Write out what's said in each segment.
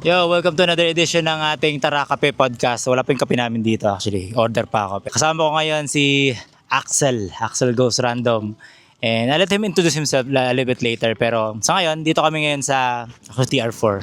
Yo, welcome to another edition ng ating Tara Kape podcast. Wala pa yung kape namin dito actually. Order pa ako. Kasama ko ngayon si Axel. Axel Goes Random. And I'll let him introduce himself a little bit later. Pero sa ngayon, dito kami ngayon sa TR4.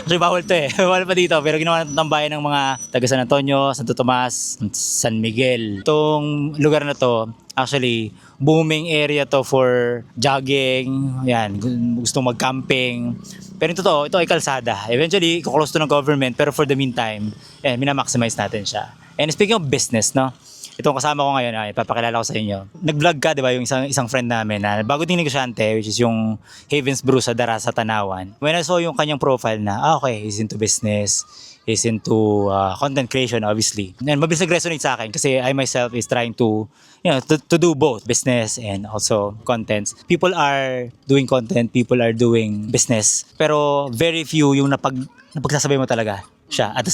Actually, bawal to eh. Bawal pa dito. Pero ginawa natin tambayan ng mga taga San Antonio, Santo Tomas, San Miguel. Itong lugar na to, actually, booming area to for jogging. Yan, gusto mag-camping. Pero ito ay kalsada. Eventually, kuklose to ng government. Pero for the meantime, minamaximize natin siya. And speaking of business, no? Itong kasama ko ngayon, ay papakilala ko sa inyo. Nag-vlog ka, di ba, yung isang friend namin na bago ting negosyante, which is yung Havens Brew sa Dara sa Tanawan. When I saw yung kanyang profile na, okay, he's into business, he's into content creation, obviously. And mabilis nag-resonate sa akin kasi I myself is trying to, to do both business and also contents. People are doing content, people are doing business, pero very few yung napagsasabay mo talaga siya at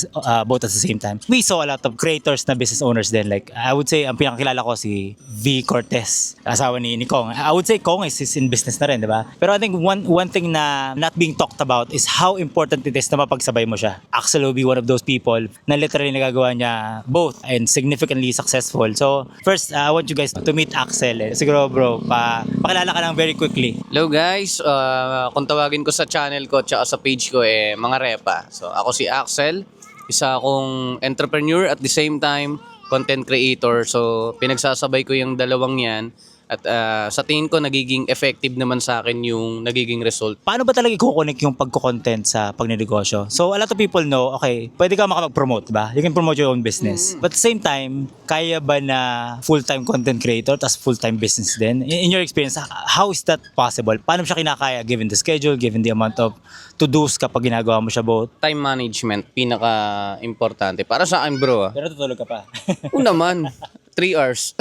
both at the same time. We saw a lot of creators na business owners din. Like, I would say, ang pinakakilala ko si V. Cortez, asawa ni Kong. I would say Kong is in business na rin, di ba? Pero I think one thing na not being talked about is how important it is na mapagsabay mo siya. Axel will be one of those people na literally nagagawa niya both and significantly successful. So, first, I want you guys to meet Axel. Siguro, bro, pakilala ka lang very quickly. Hello guys, kung tawagin ko sa channel ko at sa page ko mga repa. So ako si Axel, isa akong entrepreneur at the same time content creator. So pinagsasabay ko yung dalawang yan at sa tingin ko nagiging effective naman sa akin yung nagiging result. Paano ba talaga i-connect yung pagko-content sa pagnenegosyo? So a lot of people know, okay, pwede ka makapag-promote, ba? You can promote your own business. But at the same time, kaya ba na full-time content creator tas full-time business din? In your experience, how is that possible? Paano mo siya kinakaya given the schedule, given the amount of to-dos kapag ginagawa mo siya both? Time management, pinaka-importante. Para sa akin bro Pero tutulog ka pa. Oo naman, 3 hours.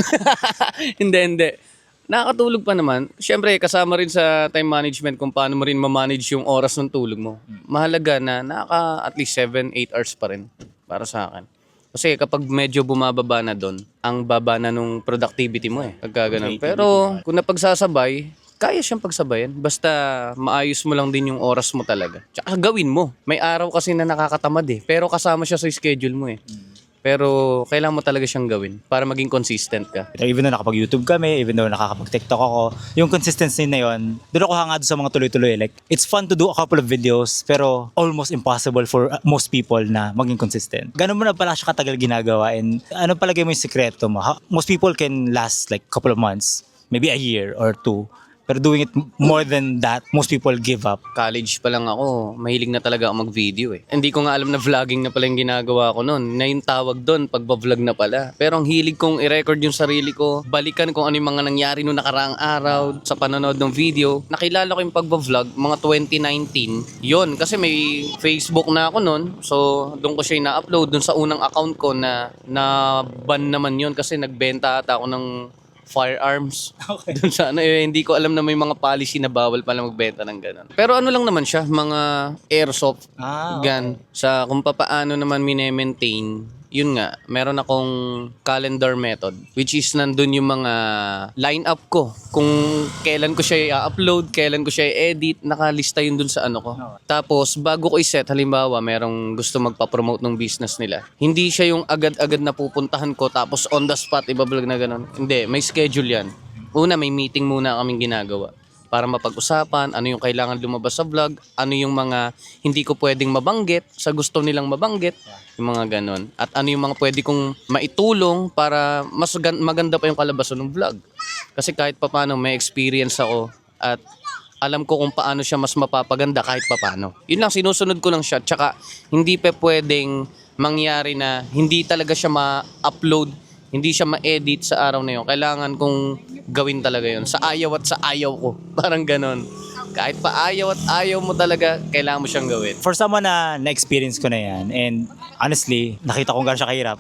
Hindi. Nakakatulog pa naman. Siyempre, kasama rin sa time management kung paano mo rin ma-manage yung oras ng tulog mo. Mahalaga na at least 7-8 hours pa rin para sa akin. Kasi kapag medyo bumababa na doon, ang baba na nung productivity mo pagka ganun. Pero kung napagsasabay, kaya siyang pagsabayan. Basta maayos mo lang din yung oras mo talaga. Tsaka gawin mo. May araw kasi na nakakatamad pero kasama siya sa schedule mo Pero kailangan mo talaga siyang gawin para maging consistent ka. Even though nakapag-YouTube kami, even though nakakapag-TikTok ako, yung consistency na yun, doon ako hanga sa mga tuloy-tuloy. Like, it's fun to do a couple of videos, pero almost impossible for most people na maging consistent. Ganun mo na pala siya katagal ginagawa, and ano palagay mo yung sikreto mo? Most people can last like couple of months, maybe a year or two. Pero doing it more than that, most people give up. College pa lang ako, mahilig na talaga ako mag-video Hindi ko nga alam na vlogging na pala yung ginagawa ko noon. Na yung tawag doon, pagba-vlog na pala. Pero ang hilig kong i-record yung sarili ko, balikan kung ano yung mga nangyari noong nakaraang araw sa panonood ng video. Nakilala ko yung pagba-vlog mga 2019. Yon kasi may Facebook na ako noon. So, doon ko siya na-upload doon sa unang account ko na ban naman yon kasi nagbenta ata ako ng firearms. Okay. Doon sa hindi ko alam na may mga policy na bawal pala magbenta ng ganun. Pero ano lang naman siya, mga airsoft gun. Sa kung paano naman mine-maintain, yun nga, meron akong calendar method which is nandun yung mga line up ko. Kung kailan ko siya i-upload, kailan ko siya i-edit, nakalista yun dun sa ano ko. Tapos, bago ko i-set, halimbawa, merong gusto magpa-promote ng business nila. Hindi siya yung agad-agad na pupuntahan ko tapos on the spot, ibablog na ganun. Hindi, may schedule yan. Una, may meeting muna kaming ginagawa para mapag-usapan, ano yung kailangan lumabas sa vlog, ano yung mga hindi ko pwedeng mabanggit sa gusto nilang mabanggit, yung mga ganon. At ano yung mga pwede kong maitulong para mas maganda pa yung kalabasan ng vlog. Kasi kahit papano may experience ako at alam ko kung paano siya mas mapapaganda kahit papano. Yun lang, sinusunod ko lang siya. Tsaka hindi pa pwedeng mangyari na hindi talaga siya ma-upload, hindi siya ma-edit sa araw na yun. Kailangan kong gawin talaga yun. Sa ayaw at sa ayaw ko. Parang ganon. Kahit pa ayaw at ayaw mo talaga, kailangan mo siyang gawin. For someone na na-experience ko na yan, and honestly, nakita kong gano'n siya kahirap,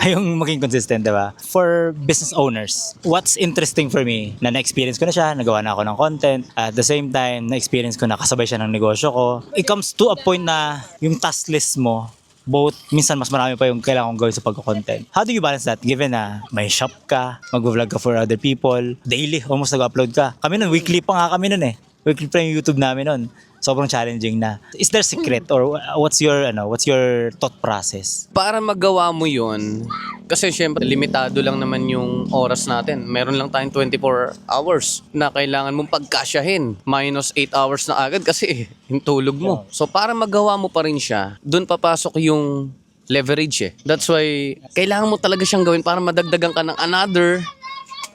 yung maging consistent, diba? For business owners, what's interesting for me, na na-experience ko na siya, nagawa na ako ng content, at the same time, na-experience ko na kasabay siya ng negosyo ko, it comes to a point na yung task list mo, both, minsan mas marami pa yung kailangan kong gawin sa pagko-content. How do you balance that? Given na may shop ka, mag-vlog ka for other people, daily, almost nag-upload ka. Kami nun, weekly pa nga kami nun Weekly pa yung YouTube namin nun. sobrang challenging na. Is there secret or what's your thought process? Para magawa mo yun, kasi syempre limitado lang naman yung oras natin. Meron lang tayong 24 hours na kailangan mong pagkasyahin. Minus 8 hours na agad kasi yung tulog mo. So para magawa mo pa rin siya, dun papasok yung leverage eh. That's why kailangan mo talaga siyang gawin para madagdagan ka ng another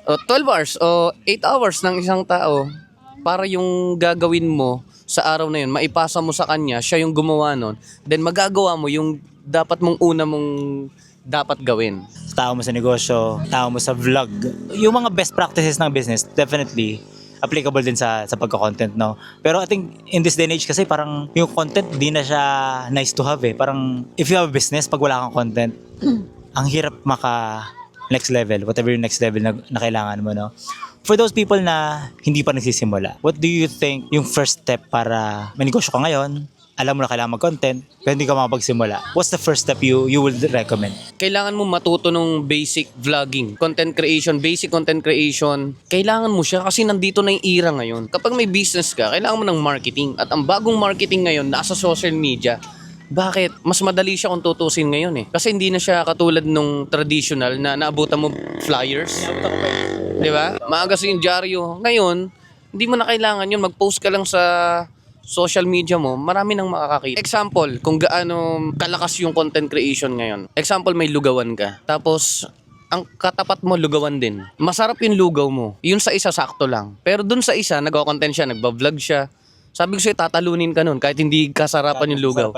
12 hours o 8 hours ng isang tao para yung gagawin mo sa araw na yun, maipasa mo sa kanya, siya yung gumawa nun, then magagawa mo yung dapat mong una mong dapat gawin. Tao mo sa negosyo, tao mo sa vlog. Yung mga best practices ng business, definitely applicable din sa pagka-content, no? Pero I think in this day and age kasi parang yung content di na siya nice to have eh. Parang if you have a business, pag wala kang content, ang hirap maka next level, whatever yung next level na kailangan mo, no? For those people na hindi pa nagsisimula, what do you think yung first step para may negosyo ka ngayon, alam mo na kailangan mag-content, pero hindi ka makapagsimula? What's the first step you would recommend? Kailangan mo matuto ng basic vlogging, content creation, basic content creation. Kailangan mo siya kasi nandito na yung era ngayon. Kapag may business ka, kailangan mo ng marketing. At ang bagong marketing ngayon, nasa social media. Bakit? Mas madali siya kung tutusin ngayon eh. Kasi hindi na siya katulad nung traditional na naabutan mo flyers. Di ba? Maagas yung dyaryo. Ngayon, hindi mo na kailangan yun. Mag-post ka lang sa social media mo, marami nang makakakita. Example, kung gaano kalakas yung content creation ngayon. Example, may lugawan ka. Tapos, ang katapat mo, lugawan din. Masarap yung lugaw mo. Yun sa isa, sakto lang. Pero dun sa isa, nag-content siya, nagba-vlog siya. Sabi ko sa'yo, tatalunin ka nun kahit hindi kasarapan yung lugaw.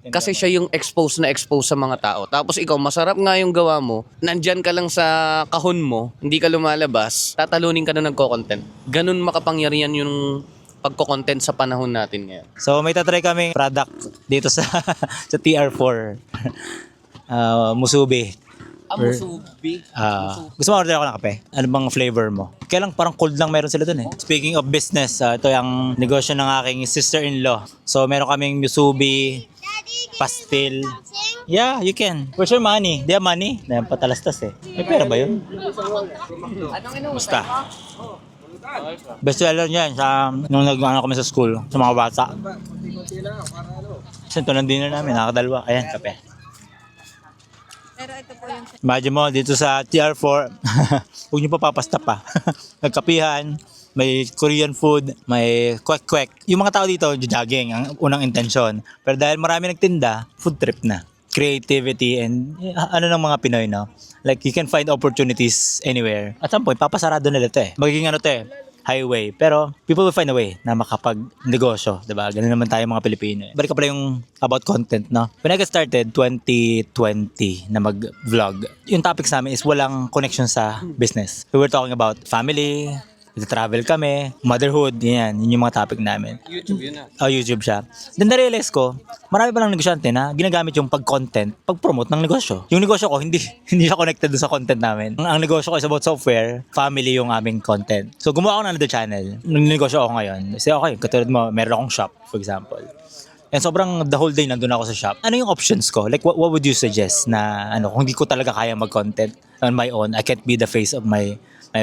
Kasi siya yung expose sa mga tao. Tapos ikaw, masarap nga yung gawa mo, nandyan ka lang sa kahon mo, hindi ka lumalabas, tatalunin ka nun nagko-content. Ganun makapangyarihan yung pagko-content sa panahon natin ngayon. So may tatry kaming product dito sa sa TR4. Musubi. Musubi. Gusto mo order ako ng kape? Ano bang flavor mo? Kaya lang parang cold lang meron sila dun eh. Speaking of business, ito yung negosyo ng aking sister-in-law. So meron kaming musubi, pastil. Yeah, you can. Where's your money? They have money? Dahil patalastas eh. May pera ba yun? Basta. Best seller niyan sa nung nag-ano kami sa school sa mga bata. Kasi ito ng dinner namin, nakakadalwa. Ayan, kape. Pero ito po yung Imagine mo, dito sa TR4, huwag niyo pa papasta pa. Nagkapihan, may Korean food, may kwek-kwek. Yung mga tao dito, jogging, ang unang intensyon. Pero dahil marami nagtinda, food trip na. Creativity and ano ng mga Pinoy, no? Like, you can find opportunities anywhere. At some point, papasarado nila ito eh. Magiging ano ito eh, highway. Pero people will find a way na makapag-negosyo, diba? Ganun naman tayo mga Pilipino. Balik ka pala yung about content, no? When I got started, 2020 na mag-vlog, yung topics namin is walang connection sa business. We were talking about family, travel kami, motherhood, yan. Yun yung mga topic namin. YouTube yun na. YouTube siya. Then na-realize ko, marami pa lang negosyante na ginagamit yung pag-content, pag-promote ng negosyo. Yung negosyo ko, hindi siya connected dun sa content namin. Ang negosyo ko is about software, family yung aming content. So gumawa ako ng another channel. Nung negosyo ako ngayon, kasi okay, katulad mo, meron akong shop, for example. And sobrang the whole day nandun ako sa shop. Ano yung options ko? Like what would you suggest na kung hindi ko talaga kaya mag-content on my own, I can't be the face of my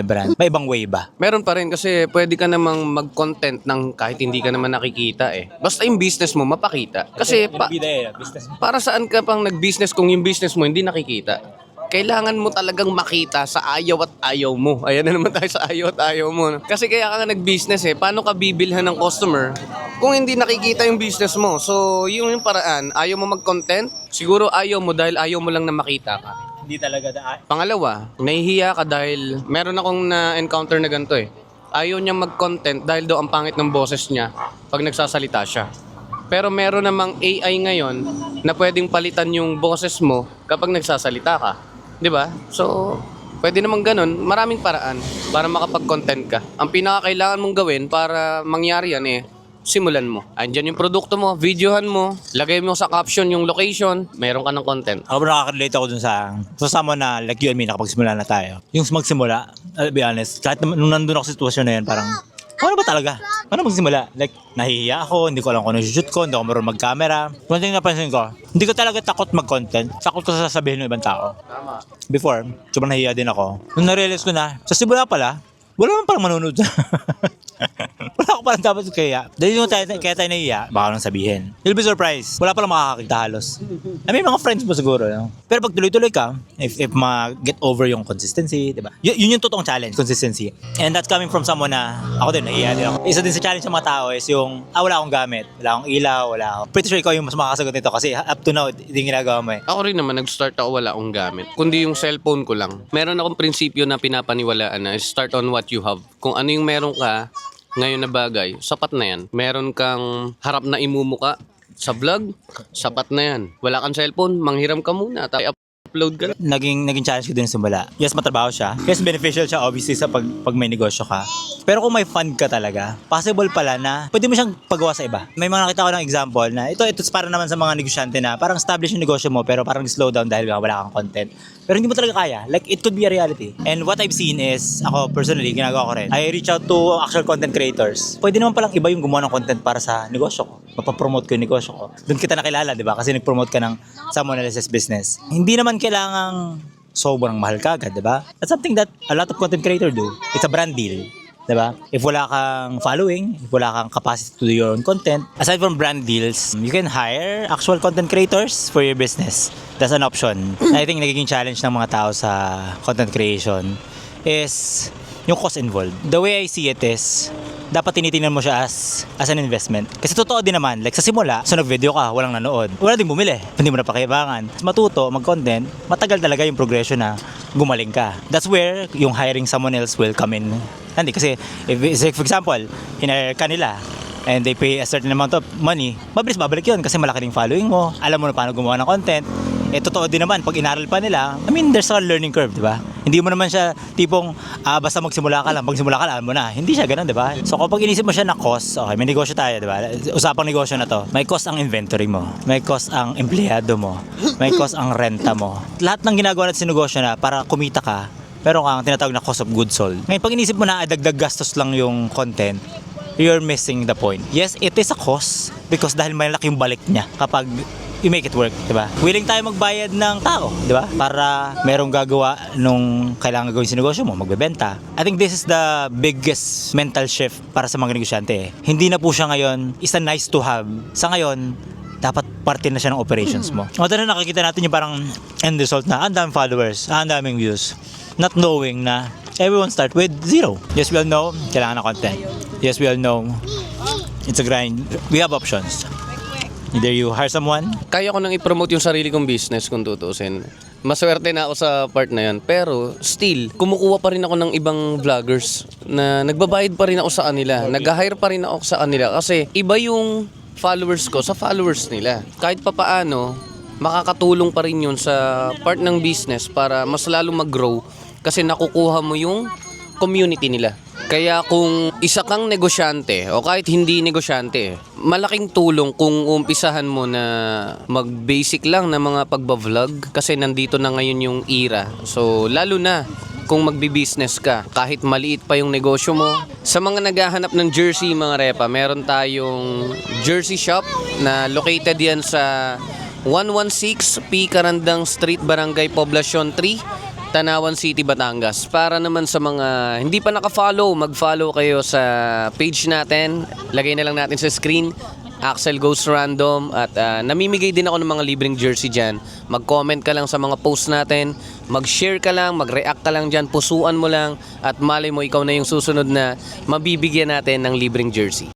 brand. May ibang way ba? Meron pa rin kasi pwede ka namang mag-content ng kahit hindi ka naman nakikita eh. Basta yung business mo mapakita. Kasi business. para saan ka pang nag-business kung yung business mo hindi nakikita? Kailangan mo talagang makita sa ayaw at ayaw mo. Ayan na naman tayo sa ayaw at ayaw mo. Kasi kaya ka nga nag-business eh. Paano ka bibilhan ng customer kung hindi nakikita yung business mo? So, yun yung paraan. Ayaw mo mag-content? Siguro ayaw mo dahil ayaw mo lang na makita ka. Hindi talaga Pangalawa, nahihiya ka dahil meron akong na-encounter na ganito eh. Ayaw niya mag-content dahil daw ang pangit ng boses niya pag nagsasalita siya. Pero meron namang AI ngayon na pwedeng palitan yung boses mo kapag nagsasalita ka. 'Di ba? So, pwede namang ganun. Maraming paraan para makapag-content ka. Ang pinakakailangan mong gawin para mangyari yan eh, simulan mo. Andyan yung produkto mo, videohan mo, lagay mo sa caption yung location, meron ka ng content. Ako nakaka-relate ako dun sa someone na like you and me, nakapagsimula na tayo. Yung magsimula, I'll be honest, kahit nung nandun ako sa sitwasyon na yan, parang, paano ba talaga? Paano magsimula? Like, nahihiya ako, hindi ko alam kung ano shoot ko, hindi ako marunong mag-camera. One thing napansin ko, hindi ko talaga takot mag-content. Takot ko sa sasabihin ng ibang tao. Tama. Before, sobrang nahihiya din ako. Nung na-realize ko na, sa simula pala, Wala naman parang manonood. Wala ko parang dapat kaya. Dahil yung kaya tayo naiya, baka nang sabihin. You'll be surprised. Wala palang makakakita halos. May mga friends mo siguro. No? Pero pag tuloy-tuloy ka, if ma-get over yung consistency, di ba? Yun yung totoong challenge, consistency. And that's coming from someone na, ako din, naiya din ako. Isa din sa challenge ng mga tao is yung, wala akong gamit. Wala akong ilaw, wala ako. Pretty sure ikaw yung mas makakasagot nito kasi up to now, hindi yung ginagawa mo eh. Ako rin naman, nag-start ako wala akong gamit. Kundi yung cellphone ko lang. Meron akong prinsipyo na pinapaniwalaan na start on what you have. Kung ano yung meron ka, ngayon na bagay, sapat na yan. Meron kang harap na imumuka sa vlog, sapat na yan. Wala kang cellphone, manghiram ka muna. Upload ka lang. Naging challenge ko din simula. Yes, matrabaho siya. Yes, beneficial siya obviously sa pag may negosyo ka. Pero kung may fund ka talaga, possible pala na pwede mo siyang pagawa sa iba. May mga nakita ko ng example na ito para naman sa mga negosyante na parang establish yung negosyo mo pero parang slow down dahil wala kang content. Pero hindi mo talaga kaya. Like, it could be a reality. And what I've seen is, ako personally, ginagawa ko rin. I reach out to actual content creators. Pwede naman palang iba yung gumawa ng content para sa negosyo ko. Mapapromote ko yung negosyo ko. Doon kita nakilala, di ba? Kasi nag-promote ka ng someone else's business. Hindi naman kailangang sobrang mahal ka agad, di ba? That's something that a lot of content creators do. It's a brand deal. Diba? If wala kang following, if wala kang capacity to do your own content, aside from brand deals, you can hire actual content creators for your business. That's an option. I think nagiging challenge ng mga tao sa content creation is yung cost involved. The way I see it is, dapat tinitingnan mo siya as an investment. Kasi totoo din naman, like sa simula, so nag-video ka, walang nanood. Wala din bumili, hindi mo na pakibangan. Matuto, mag-content, matagal talaga yung progression na gumaling ka. That's where yung hiring someone else will come in. Hindi kasi, if for example, hinire ka nila, and they pay a certain amount of money, mabilis babalik yun kasi malaki ring following mo, alam mo na paano gumawa ng content. Totoo din naman, pag inaral pa nila, I mean, there's a learning curve, di ba? Hindi mo naman siya tipong, basta magsimula ka lang, alam mo na. Hindi siya ganun, di ba? So, kapag inisip mo siya na cost, okay, may negosyo tayo, di ba? Usapang negosyo na to. May cost ang inventory mo. May cost ang empleyado mo. May cost ang renta mo. Lahat ng ginagawa natin sa negosyo na para kumita ka, pero kang tinatawag na cost of goods sold. Ngayon, pag inisip mo na dagdag gastos lang yung content, you're missing the point. Yes, it is a cost because dahil malaki yung balik niya kapag you make it work, di ba? Willing tayo magbayad ng tao, di ba? Para merong gagawa nung kailangan gawin sa negosyo mo, magbebenta. I think this is the biggest mental shift para sa mga negosyante. Hindi na po siya ngayon, is a nice to have. Sa ngayon, dapat parte na siya ng operations mo. O na nakikita natin yung parang end result na ang daming followers, ang daming views. Not knowing na everyone start with zero. Yes, we all know, kailangan ng content. Yes, we all know, it's a grind. We have options. Either you hire someone. Kaya ko nang i-promote yung sarili kong business kung tutusin. Maswerte na ako sa part na yan. Pero still, kumukuha pa rin ako ng ibang vloggers na nagbabayad pa rin ako sa kanila. Nag-hire pa rin ako sa kanila. Kasi iba yung followers ko sa followers nila. Kahit papaano, makakatulong pa rin yun sa part ng business para mas lalo mag-grow. Kasi nakukuha mo yung community nila. Kaya kung isa kang negosyante o kahit hindi negosyante, malaking tulong kung umpisahan mo na mag-basic lang na mga pagba-vlog kasi nandito na ngayon yung era. So lalo na kung magbi-business ka, kahit maliit pa yung negosyo mo. Sa mga naghahanap ng jersey mga repa, meron tayong jersey shop na located yan sa 116 P. Carandang Street, Barangay Poblacion 3, Tanawan City, Batangas. Para naman sa mga hindi pa naka-follow, mag-follow kayo sa page natin. Lagay na lang natin sa screen, Axel Goes Random. At namimigay din ako ng mga libreng jersey dyan. Mag-comment ka lang sa mga post natin, mag-share ka lang, mag-react ka lang dyan, pusuan mo lang. At malay mo, ikaw na yung susunod na mabibigyan natin ng libreng jersey.